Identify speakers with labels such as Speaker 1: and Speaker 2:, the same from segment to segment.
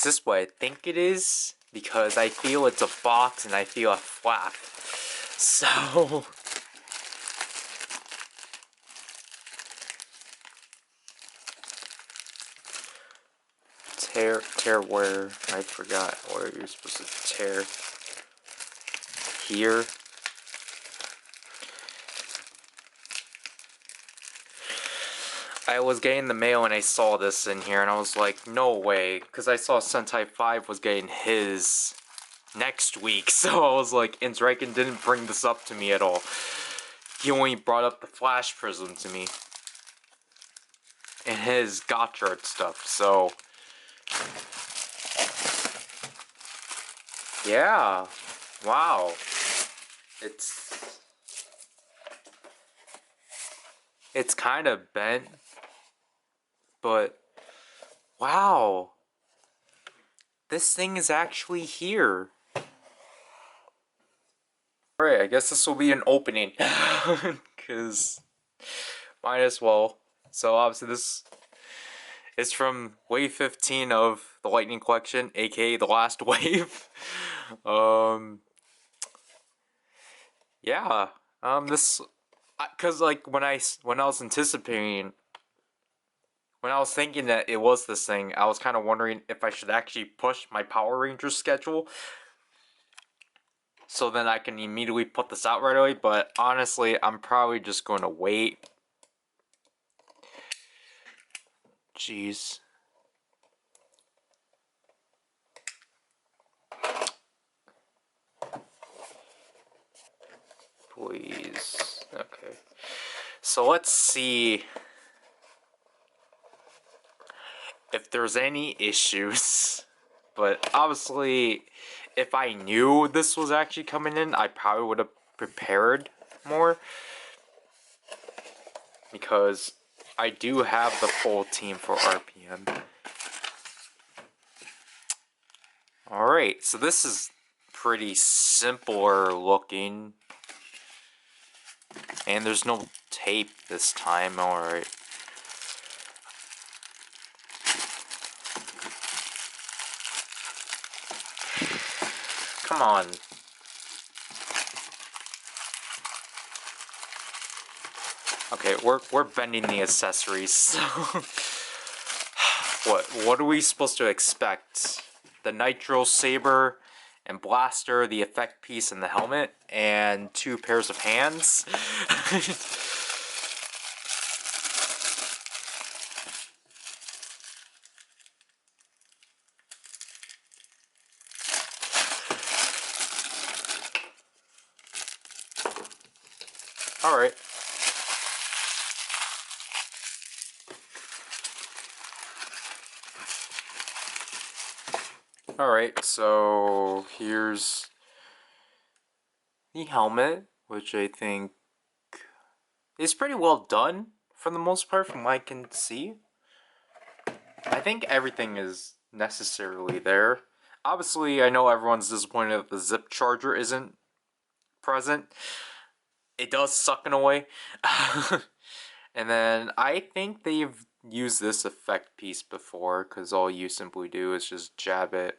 Speaker 1: this what I think it is? Because I feel it's a box and I feel a flap. So... tear where? I forgot where you're supposed to tear. Here. I was getting the mail and I saw this in here and I was like, no way. Because I saw Sentai 5 was getting his next week. So I was like, and Draken didn't bring this up to me at all. He only brought up the Flash Prism to me. And his Gotchard stuff, so... yeah. Wow. It's kind of bent. But... wow. This thing is actually here. Alright, I guess this will be an opening. Because... might as well. So obviously this is from Wave 15 of the Lightning Collection, aka the last wave. Yeah. This... cause like when I was anticipating... when I was thinking that it was this thing, I was kind of wondering if I should actually push my Power Rangers schedule. So then I can immediately put this out right away, but honestly, I'm probably just going to wait. Jeez. Please. Okay. So let's see if there's any issues. But obviously, if I knew this was actually coming in, I probably would have prepared more. Because I do have the full team for RPM. Alright, so this is pretty simpler looking. And there's no tape this time, alright. Come on. Okay, we're bending the accessories, so... What are we supposed to expect? The Nitro Saber and Blaster, the effect piece, and the helmet, and 2 pairs of hands? Alright. Alright, so here's the helmet, which I think is pretty well done for the most part from what I can see. I think everything is necessarily there. Obviously, I know everyone's disappointed that the zip charger isn't present. It does suck in a way. And then I think they've used this effect piece before, because all you simply do is just jab it.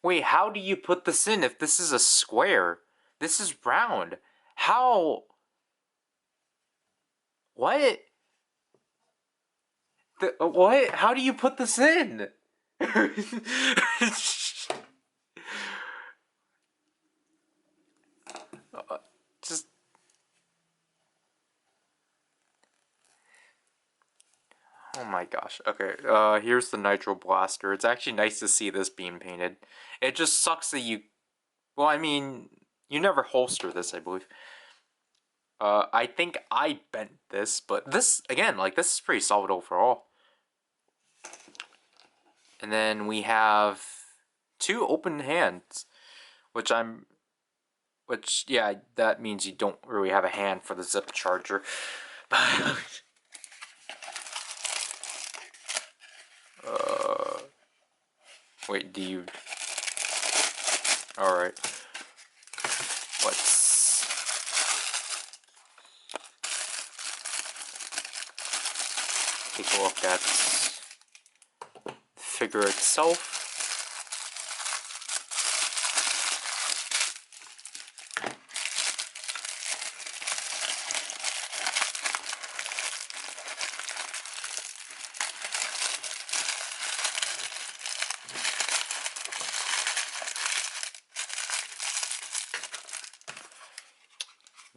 Speaker 1: Wait, how do you put this in if this is a square? This is round. How? What? What? How do you put this in? Just... oh my gosh. Okay, here's the Nitro Blaster. It's actually nice to see this being painted. It just sucks that you... well, I mean, you never holster this, I believe. I think I bent this, but this, again, like, this is pretty solid overall. And then we have 2 open hands, which yeah, that means you don't really have a hand for the zip charger. Wait, do you... alright. Let's... take a look at the figure itself.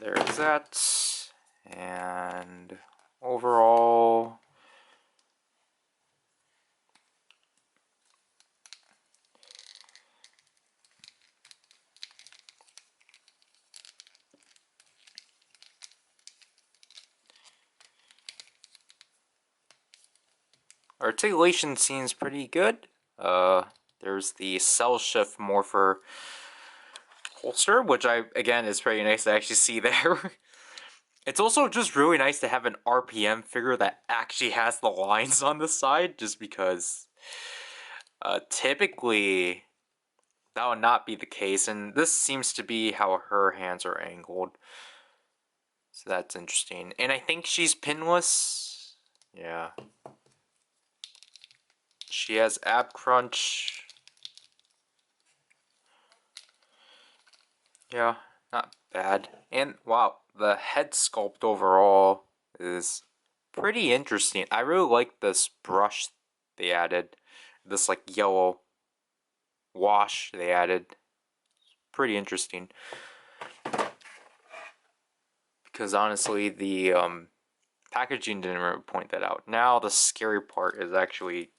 Speaker 1: There's that, and overall, articulation seems pretty good. There's the cell shift morpher holster, which again is pretty nice to actually see there. It's also just really nice to have an RPM figure that actually has the lines on the side, just because typically that would not be the case, and this seems to be how her hands are angled. So that's interesting. And I think she's pinless. Yeah. She has ab crunch. Yeah, not bad. And wow, the head sculpt overall is pretty interesting. I really like this brush they added. This like yellow wash they added. Pretty interesting. Because honestly, the packaging didn't really point that out. Now the scary part is actually...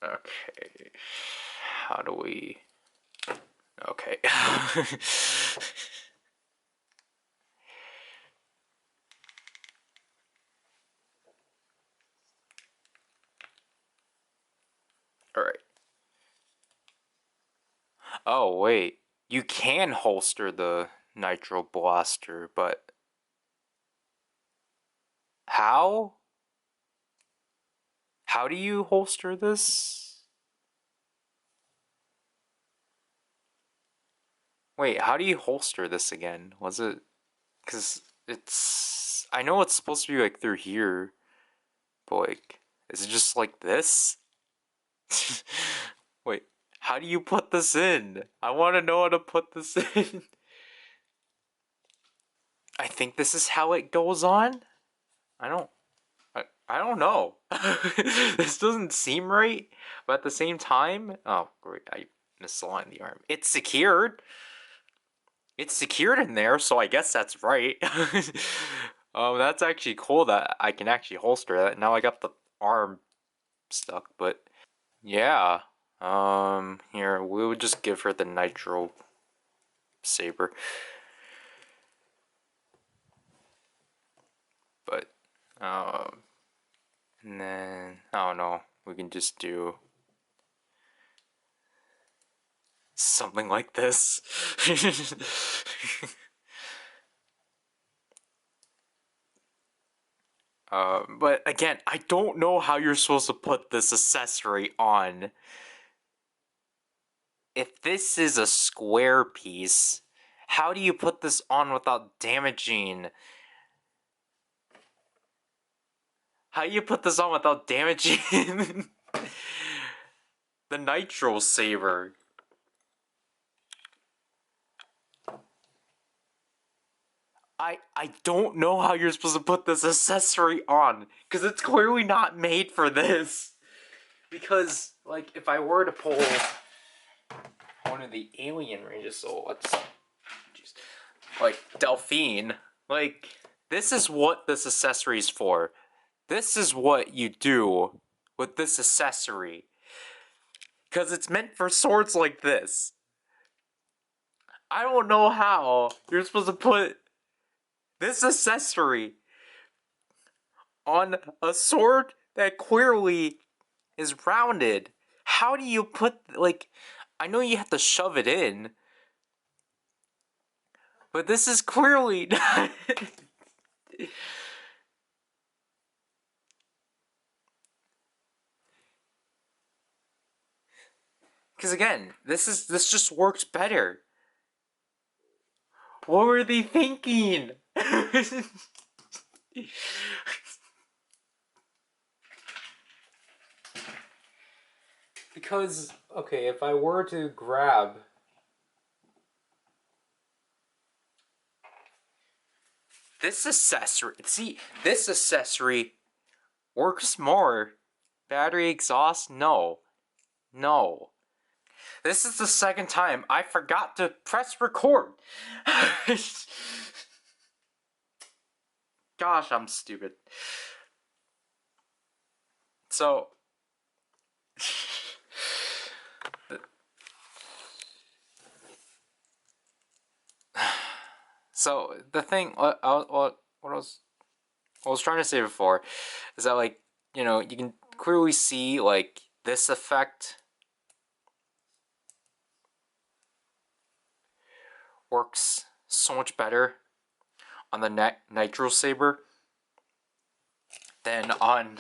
Speaker 1: Okay. How do we... Okay. Alright. Oh, wait. You can holster the Nitro Blaster, but... How? How do you holster this? Wait, how do you holster this again? Was it... Because it's... I know it's supposed to be like through here, but like... Is it just like this? Wait, how do you put this in? I want to know how to put this in. I think this is how it goes on? I don't... I don't know. This doesn't seem right, but at the same time... Oh, great, I misaligned the arm. It's secured. It's secured in there, so I guess that's right. That's actually cool that I can actually holster that. Now I got the arm stuck, but... Yeah. Here, we would just give her the Nitro Saber. But, and then, I don't know, we can just do something like this. But again, I don't know how you're supposed to put this accessory on. If this is a square piece, how do you put this on without damaging? How do you put this on without damaging the Nitro Saber? I don't know how you're supposed to put this accessory on, because it's clearly not made for this. Because, like, if I were to pull one of the alien ranges, so let's, jeez, like, Delphine, like, this is what this accessory is for. This is what you do with this accessory. Because it's meant for swords like this. I don't know how you're supposed to put this accessory on a sword that clearly is rounded. How do you put, like, I know you have to shove it in, but this is clearly not. Because again, this just works better. What were they thinking? Because, okay, if I were to grab this accessory, see, this accessory works more. Battery exhaust, no. No. This is the second time I forgot to press record. Gosh, I'm stupid. So, the thing, what I was trying to say before is that, like, you know, you can clearly see, like, this effect works so much better on the Nitro Saber than on,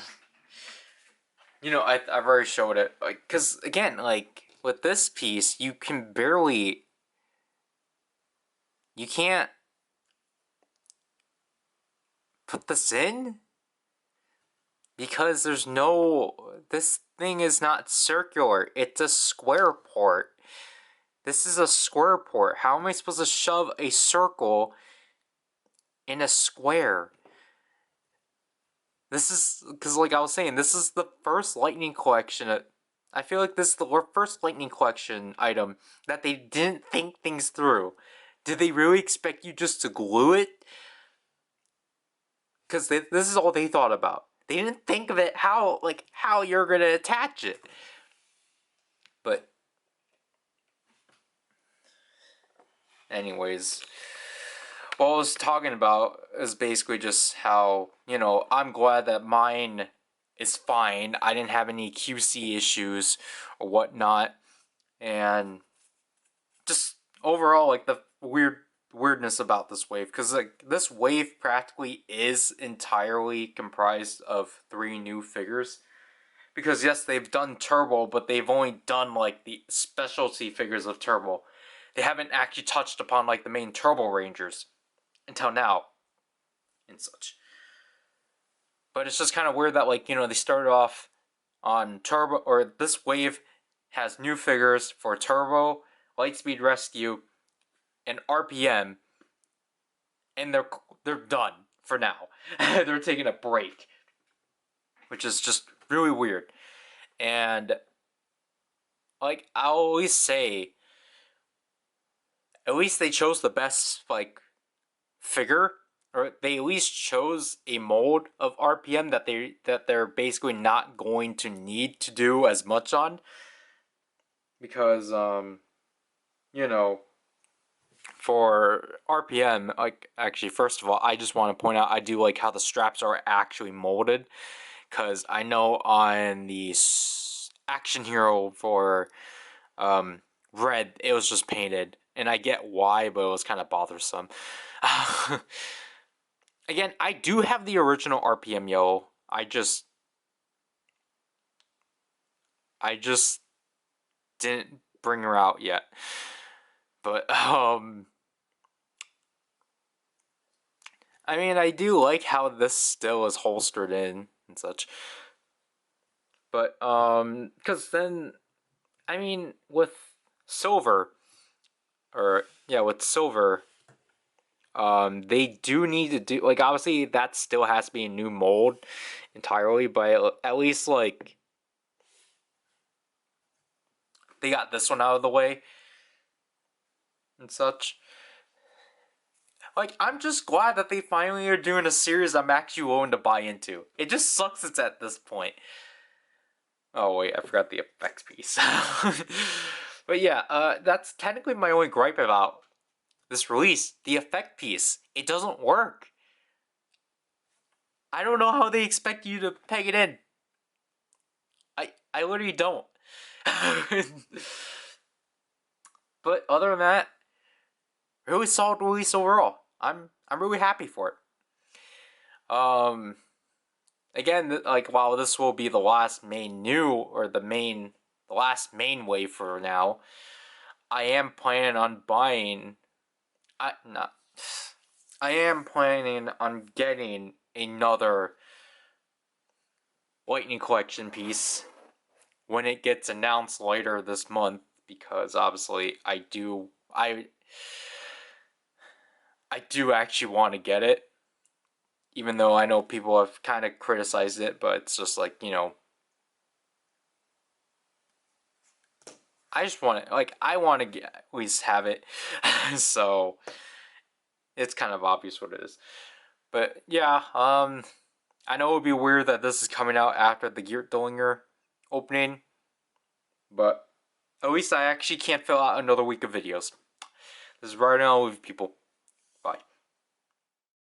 Speaker 1: you know, I've already showed it, like, because again, like, with this piece, you can't put this in because this thing is not circular, it's a square port. This is a square port. How am I supposed to shove a circle in a square? This is, because like I was saying, this is the first Lightning Collection. I feel like this is the first Lightning Collection item that they didn't think things through. Did they really expect you just to glue it? Because this is all they thought about. They didn't think of it how you're gonna attach it. But anyways, what I was talking about is basically just how, you know, I'm glad that mine is fine. I didn't have any QC issues or whatnot. And just overall, like, the weirdness about this wave, because like this wave practically is entirely comprised of 3 new figures. Because yes, they've done Turbo, but they've only done like the specialty figures of Turbo. They haven't actually touched upon like the main Turbo Rangers until now and such. But it's just kind of weird that, like, you know, they started off on Turbo, or this wave has new figures for Turbo, Lightspeed Rescue, and RPM, and they're done for now. They're taking a break, which is just really weird. And like I always say, at least they chose the best, like, figure, or they at least chose a mold of RPM that they're basically not going to need to do as much on, because you know, for RPM, like, actually, first of all, I just want to point out I do like how the straps are actually molded, because I know on the Action Hero for Red, it was just painted, and I get why, but it was kind of bothersome. Again, I do have the original RPM Yellow. I just didn't bring her out yet. But I mean, I do like how this still is holstered in and such. But because then, I mean, with Silver, with Silver, they do need to do, like, obviously that still has to be a new mold entirely, but at least, like, they got this one out of the way and such. Like, I'm just glad that they finally are doing a series I'm actually willing to buy into. It just sucks it's at this point. Oh wait, I forgot the effects piece. But yeah, that's technically my only gripe about this release. The effect piece. It doesn't work. I don't know how they expect you to peg it in. I literally don't. But other than that, really solid release overall. I'm really happy for it. Again, like, while this will be the last main the last main wave for now, I am planning on buying. not. I am planning on getting another Lightning Collection piece when it gets announced later this month, because obviously I do actually want to get it, even though I know people have kind of criticized it, but it's just like, I just want to, like, I want to get, at least have it. So it's kind of obvious what it is. But yeah, I know it would be weird that this is coming out after the Geert Dillinger opening, but at least I actually can't fill out another week of videos. This is Ryder, and I'll leave people.